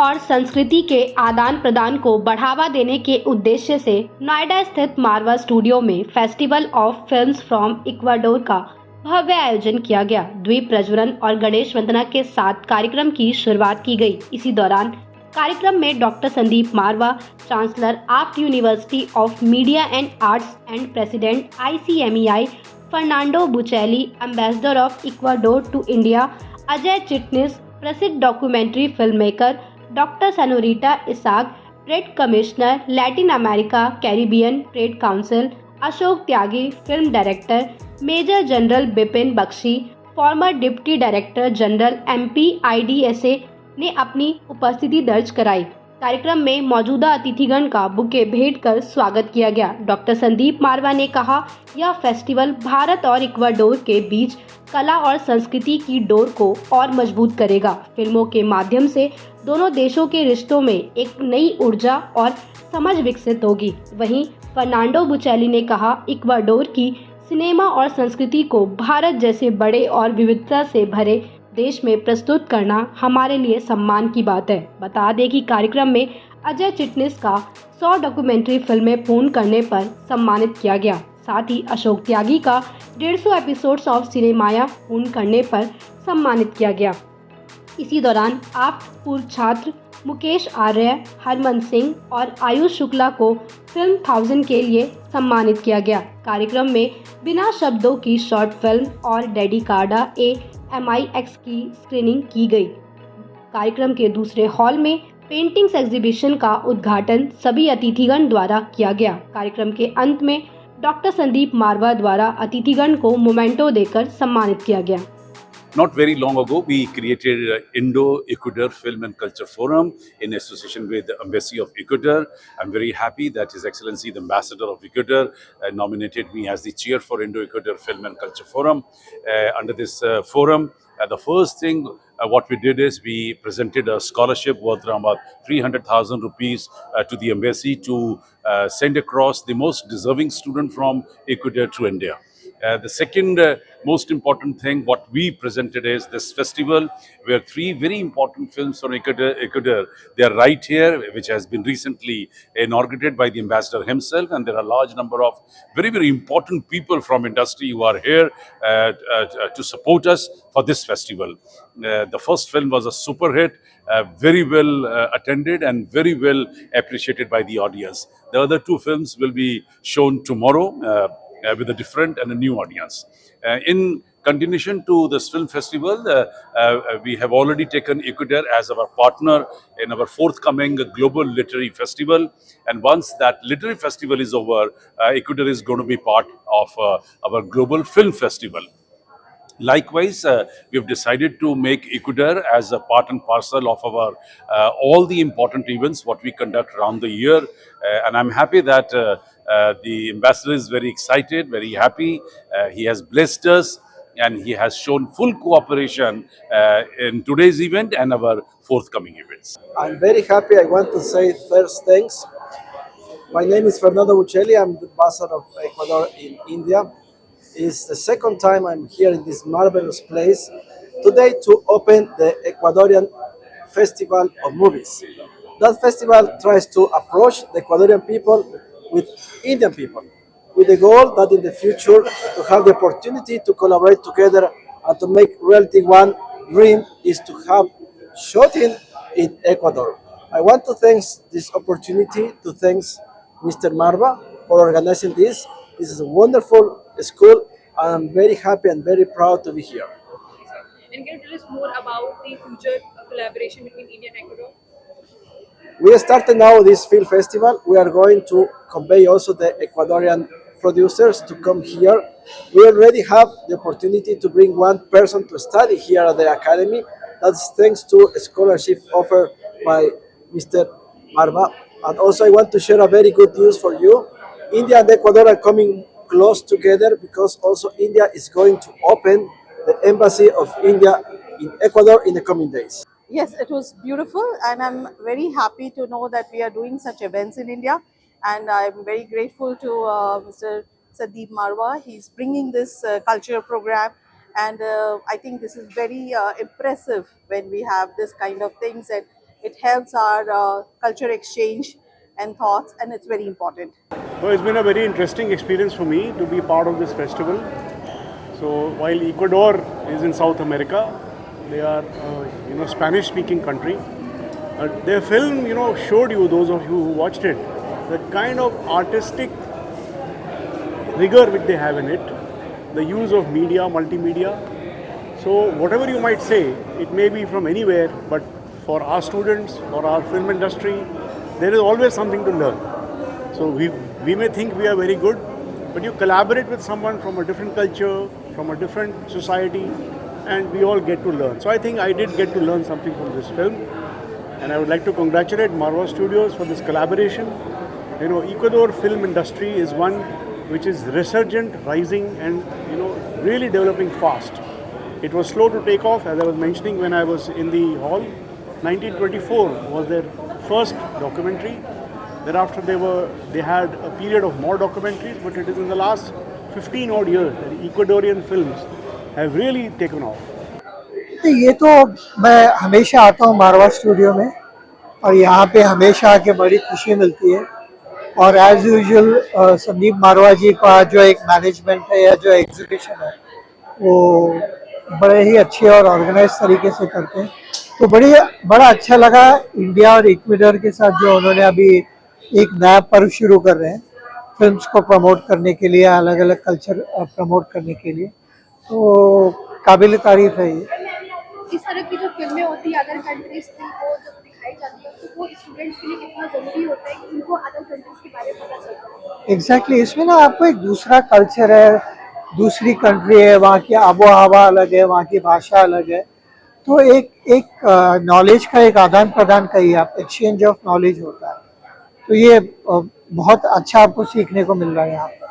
और संस्कृति के आदान प्रदान को बढ़ावा देने के उद्देश्य से नोएडा स्थित मारवा स्टूडियो में festival of films from Ecuador का भव्य आयोजन किया गया। द्वीप प्रज्वलन और गणेश वंदना के साथ कार्यक्रम की शुरुआत की गई। इसी दौरान कार्यक्रम में doctor Sandeep Marwah, chancellor of university of media and arts and president ICMEI, Fernando Bucheli, ambassador of Ecuador to India, Ajay Chitnis, प्रसिद्ध documentary film maker doctor Senorita Isaac, trade commissioner Latin America Caribbean trade council, Ashok Tyagi, film director major general Bipin Bakshi, former deputy director general MP IDSA ने अपनी उपस्थिति दर्ज कराई। कार्यक्रम में मौजूदा अतिथिगण का बुके भेंट कर स्वागत किया गया। डॉक्टर संदीप मारवा ने कहा, यह फेस्टिवल भारत और इक्वाडोर के बीच कला और संस्कृति की डोर को और मजबूत करेगा। फिल्मों के माध्यम से दोनों देशों के रिश्तों में एक नई ऊर्जा और समझ विकसित होगी। वहीं फर्नांडो बुचेली ने कहा, इक्वाडोर की सिनेमा और संस्कृति को भारत जैसे बड़े और विविधता से भरे देश में प्रस्तुत करना हमारे लिए सम्मान की बात है। बता दें कि कार्यक्रम में अजय चिटनिस का 100 डॉक्यूमेंट्री फिल्में पूर्ण करने पर सम्मानित किया गया। साथ ही अशोक त्यागी का 150 एपिसोड्स ऑफ सिनेमाया पूर्ण करने पर सम्मानित किया गया। इसी दौरान आफ्ट पूर्व छात्र मुकेश आर्य, हरमन सिंह और आयुष शुक्ला को फिल्म 1000 के लिए सम्मानित किया गया। कार्यक्रम में बिना शब्दों की शॉर्ट फिल्म और डेडिकाडा MIX की स्क्रीनिंग की गई। कार्यक्रम के दूसरे हॉल में पेंटिंग्स एग्जीबिशन का उद्घाटन सभी अतिथिगण द्वारा किया गया। कार्यक्रम के अंत में डॉक्टर संदीप मारवा द्वारा अतिथिगण को मोमेंटो देकर सम्मानित किया गया। Not very long ago, we created Indo-Ecuador Film and Culture Forum in association with the Embassy of Ecuador. I'm very happy that His Excellency, the Ambassador of Ecuador, nominated me as the chair for Indo-Ecuador Film and Culture Forum. Under this forum, the first thing what we did is we presented a scholarship worth around about 300,000 rupees to the embassy to send across the most deserving student from Ecuador to India. The second most important thing what we presented is this festival where 3 very important films from Ecuador, they are right here, which has been recently inaugurated by the ambassador himself, and there are a large number of very, very important people from industry who are here to support us for this festival. The first film was a super hit, very well attended and very well appreciated by the audience. The other 2 films will be shown tomorrow with a different and a new audience. In continuation to this film festival, we have already taken Ecuador as our partner in our forthcoming global literary festival. And once that literary festival is over, Ecuador is going to be part of our global film festival. Likewise, we have decided to make Ecuador as a part and parcel of our all the important events what we conduct around the year, and I'm happy that the ambassador is very excited, very happy. He has blessed us, and he has shown full cooperation in today's event and our forthcoming events. I'm very happy. I want to say first thanks. My name is Fernando Buccelli. I'm the ambassador of Ecuador in India. It's the second time I'm here in this marvelous place today to open the Ecuadorian Festival of Movies. That festival tries to approach the Ecuadorian people with Indian people, with the goal that in the future to have the opportunity to collaborate together and to make reality. One dream is to have shooting in Ecuador. I want to thank this opportunity to thank Mr. Marva for organizing this. This is a wonderful school, and I'm very happy and very proud to be here. And can you tell us more about the future collaboration between India and Ecuador? We started now this film festival. We are going to convey also the Ecuadorian producers to come here. We already have the opportunity to bring one person to study here at the academy. That's thanks to a scholarship offered by Mr. Marva. And also I want to share a very good news for you. India and Ecuador are coming close together because also India is going to open the embassy of India in Ecuador in the coming days. Yes, it was beautiful, and I'm very happy to know that we are doing such events in India. And I'm very grateful to Mr. Sandeep Marwa. He's bringing this culture program, and I think this is very impressive when we have this kind of things. And It helps our culture exchange and thoughts, and it's very important. So it's been a very interesting experience for me to be part of this festival. So while Ecuador is in South America, they are Spanish-speaking country. Their film showed you, those of you who watched it, the kind of artistic rigor which they have in it, the use of media, multimedia. So whatever you might say, it may be from anywhere, but for our students, for our film industry, there is always something to learn. So we may think we are very good, but you collaborate with someone from a different culture, from a different society, and we all get to learn. So I think I did get to learn something from this film, and I would like to congratulate Marwa Studios for this collaboration. Ecuador film industry is one which is resurgent, rising, and really developing fast. It was slow to take off, as I was mentioning when I was in the hall. 1924 was their first documentary. Thereafter they had a period of more documentaries, but it is in the last 15 odd years that Ecuadorian films have really taken off. ये तो मैं हमेशा आता हूँ मारवा studio में, और यहाँ पे हमेशा आके बड़ी खुशी मिलती है। और एज यूजुअल संदीप मारवा जी का जो एक मैनेजमेंट है या जो एग्जीबिशन है वो बड़े ही अच्छे और ऑर्गेनाइज तरीके से करते हैं। तो बड़ा अच्छा लगा इंडिया और इक्वाडोर के साथ जो उन्होंने अभी एक नया पर्व शुरू कर रहे हैं फिल्म्स को प्रमोट करने के लिए, अलग अलग कल्चर प्रमोट करने के लिए, तो काबिल तारीफ है ये। इस तरह की जो फिल्में होती है अदर कंट्रीज की वो जब दिखाई जाती है तो वो स्टूडेंट्स के लिए कितना ज़रूरी होता है कि उनको अदर कंट्रीज के बारे में पता चलता है। एग्जैक्टली, इसमें ना आपको एक दूसरा कल्चर है, दूसरी कंट्री है, वहाँ की आबो हवा अलग है, वहाँ की भाषा अलग है, तो एक नॉलेज का एक आदान प्रदान का ही आप एक्सचेंज ऑफ नॉलेज होता है। तो ये बहुत अच्छा आपको सीखने को मिल रहा है यहाँ पर।